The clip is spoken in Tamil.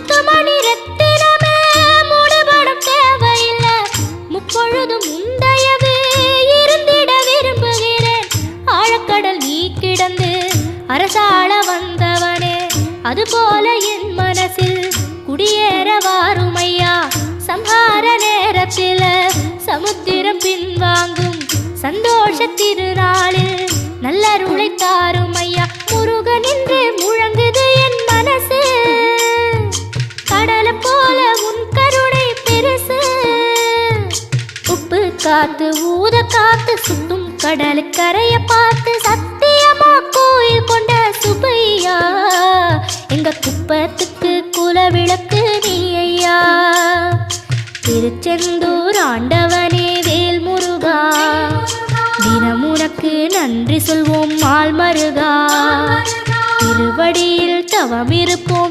முத்துமணி ரத்தினமே மூடுபடம் தேவையில்லை முப்பொழுதும் உண்டையவே இருந்திட விரும்புகிறேன் ஆழக்கடல் நீ கிடந்து அரசாள வந்தவனே அதுபோல என் மனசில் குடியேற வாருமையா சம்ஹார நேரத்தில் சமுத்திரம் பின்வாங்கும் சந்தோஷ திருநாளில் நல்லருளை தாரும் ஐயா முருகன் என்று முழங்குது என் மனசு கடலை போல உன் கருணை பெருசு உப்பு காத்து ஊத காத்து சுத்தும் கடலுக்கரைய பார்த்து சத்தியமா கோயில் கொண்ட சுபையா எங்க குப்பத்துக்கு குலவிளக்கு நீ ஐயா திருச்செந்தூர் ஆண்டவனே வேல் முருகா தினம் உனக்கு நன்றி சொல்வோம் மால் மருகா திருவடியில் தவம் இருப்போம்